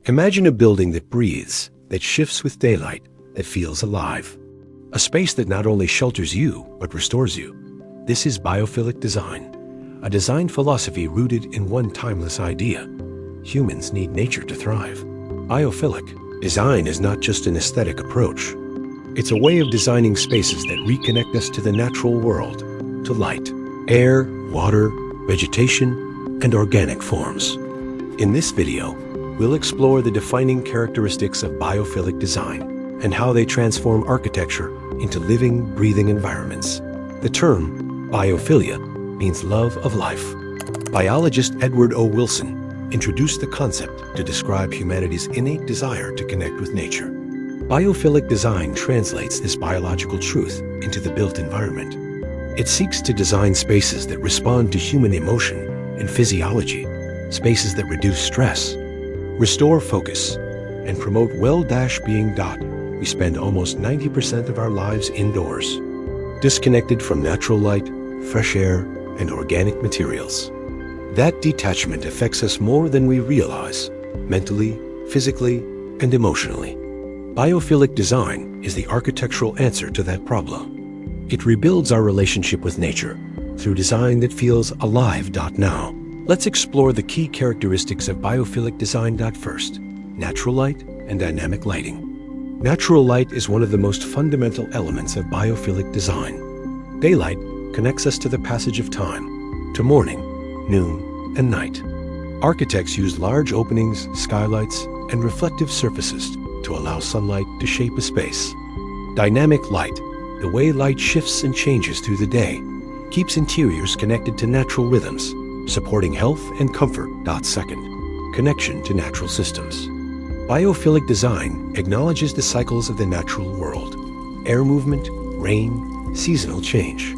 Imagine a building that breathes, that shifts with daylight, that feels alive. A space that not only shelters you, but restores you. This is biophilic design, a design philosophy rooted in one timeless idea. Humans need nature to thrive. Biophilic design is not just an aesthetic approach. It's a way of designing spaces that reconnect us to the natural world, to light, air, water, vegetation, and organic forms. In this video, we'll explore the defining characteristics of biophilic design and how they transform architecture into living, breathing environments. The term biophilia means love of life. Biologist Edward O. Wilson introduced the concept to describe humanity's innate desire to connect with nature. Biophilic design translates this biological truth into the built environment. It seeks to design spaces that respond to human emotion and physiology, spaces that reduce stress, restore focus, and promote well-being. We spend almost 90% of our lives indoors, disconnected from natural light, fresh air, and organic materials. That detachment affects us more than we realize, mentally, physically, and emotionally. Biophilic design is the architectural answer to that problem. It rebuilds our relationship with nature through design that feels alive. Now, let's explore the key characteristics of biophilic design. First, natural light and dynamic lighting. Natural light is one of the most fundamental elements of biophilic design. Daylight connects us to the passage of time, to morning, noon, and night. Architects use large openings, skylights, and reflective surfaces to allow sunlight to shape a space. Dynamic light, the way light shifts and changes through the day, keeps interiors connected to natural rhythms, supporting health and comfort. Second, connection to natural systems. Biophilic design acknowledges the cycles of the natural world: air movement, rain, seasonal change.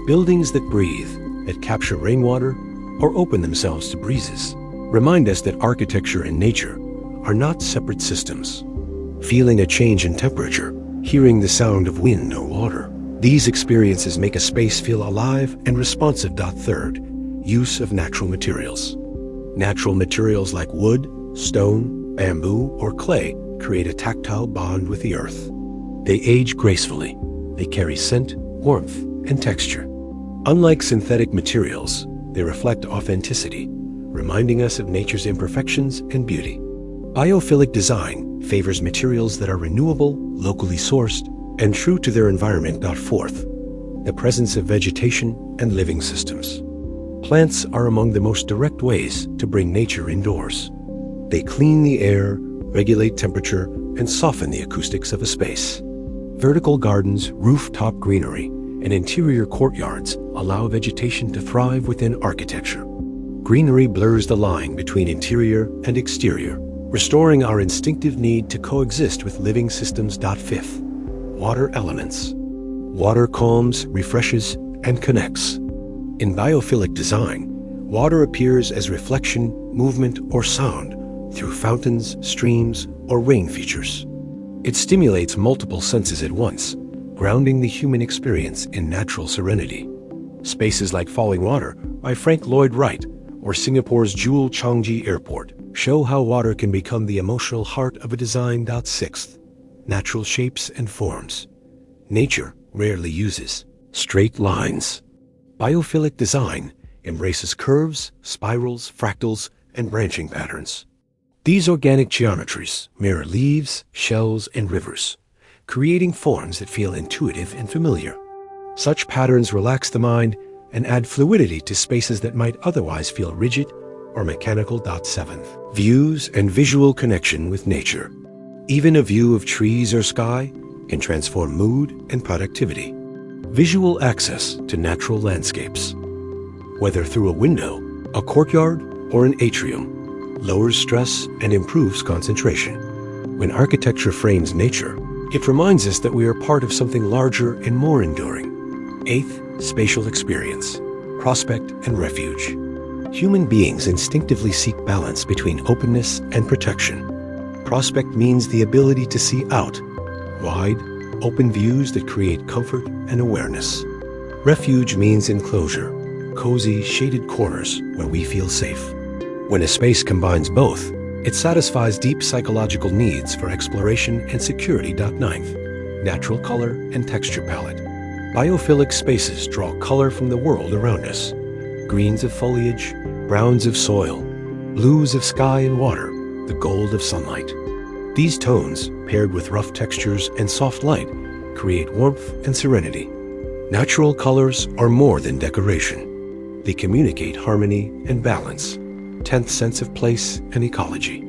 Buildings that breathe, that capture rainwater, or open themselves to breezes, remind us that architecture and nature are not separate systems. Feeling a change in temperature, hearing the sound of wind or water, these experiences make a space feel alive and responsive. Third, use of natural materials. Natural materials like wood, stone, bamboo, or clay create a tactile bond with the earth. They age gracefully. They carry scent, warmth, and texture. Unlike synthetic materials, they reflect authenticity, reminding us of nature's imperfections and beauty. Biophilic design favors materials that are renewable, locally sourced, and true to their environment. Fourth, the presence of vegetation and living systems. Plants are among the most direct ways to bring nature indoors. They clean the air, regulate temperature, and soften the acoustics of a space. Vertical gardens, rooftop greenery, and interior courtyards allow vegetation to thrive within architecture. Greenery blurs the line between interior and exterior, restoring our instinctive need to coexist with living systems. Fifth, water elements. Water calms, refreshes, and connects. In biophilic design, water appears as reflection, movement, or sound through fountains, streams, or rain features. It stimulates multiple senses at once, grounding the human experience in natural serenity. Spaces like Falling Water by Frank Lloyd Wright or Singapore's Jewel Changi Airport show how water can become the emotional heart of a design. Sixth, natural shapes and forms. Nature rarely uses straight lines. Biophilic design embraces curves, spirals, fractals, and branching patterns. These organic geometries mirror leaves, shells, and rivers, creating forms that feel intuitive and familiar. Such patterns relax the mind and add fluidity to spaces that might otherwise feel rigid or mechanical. Seventh, views and visual connection with nature. Even a view of trees or sky can transform mood and productivity. Visual access to natural landscapes, whether through a window, a courtyard, or an atrium, lowers stress and improves concentration. When architecture frames nature, it reminds us that we are part of something larger and more enduring. Eighth, spatial experience, prospect and refuge. Human beings instinctively seek balance between openness and protection. Prospect means the ability to see out, wide, open views that create comfort and awareness. Refuge means enclosure, cozy, shaded corners where we feel safe. When a space combines both, It satisfies deep psychological needs for exploration and security. Ninth, natural color and texture palette. Biophilic spaces draw color from the world around us. Greens of foliage, browns of soil, blues of sky and water, the gold of sunlight. These tones, paired with rough textures and soft light, create warmth and serenity. Natural colors are more than decoration. They communicate harmony and balance, 10th sense of place and ecology.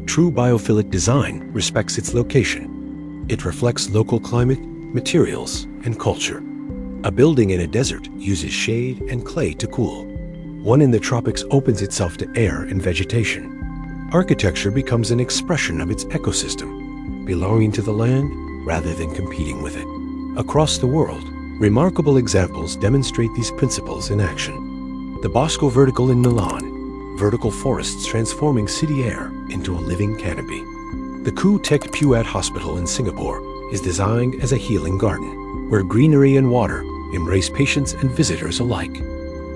True biophilic design respects its location. It reflects local climate, materials, and culture. A building in a desert uses shade and clay to cool. One in the tropics opens itself to air and vegetation. Architecture becomes an expression of its ecosystem, belonging to the land rather than competing with it. Across the world, remarkable examples demonstrate these principles in action. The Bosco Vertical in Milan, vertical forests transforming city air into a living canopy. The Khu Tek Puat Hospital in Singapore is designed as a healing garden, where greenery and water embrace patients and visitors alike.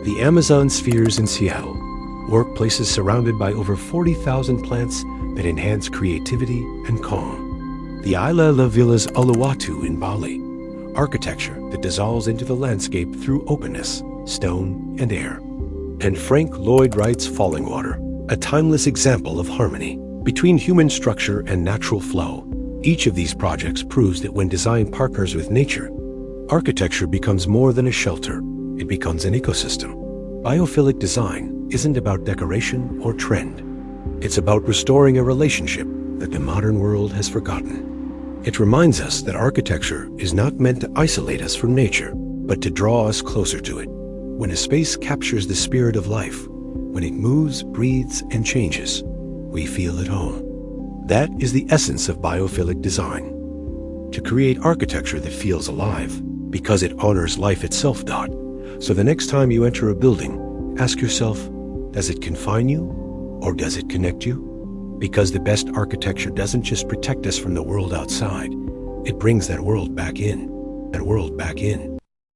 The Amazon Spheres in Seattle, workplaces surrounded by over 40,000 plants that enhance creativity and calm. The Isla La Villas Uluwatu in Bali, architecture that dissolves into the landscape through openness, stone, and air. And Frank Lloyd Wright's Falling Water, a timeless example of harmony between human structure and natural flow. Each of these projects proves that when design partners with nature, architecture becomes more than a shelter. It becomes an ecosystem. Biophilic design isn't about decoration or trend. It's about restoring a relationship that the modern world has forgotten. It reminds us that architecture is not meant to isolate us from nature, but to draw us closer to it. When a space captures the spirit of life, when it moves, breathes, and changes, we feel at home. That is the essence of biophilic design. To create architecture that feels alive, because it honors life itself. So the next time you enter a building, ask yourself, does it confine you or does it connect you? Because the best architecture doesn't just protect us from the world outside, it brings that world back in.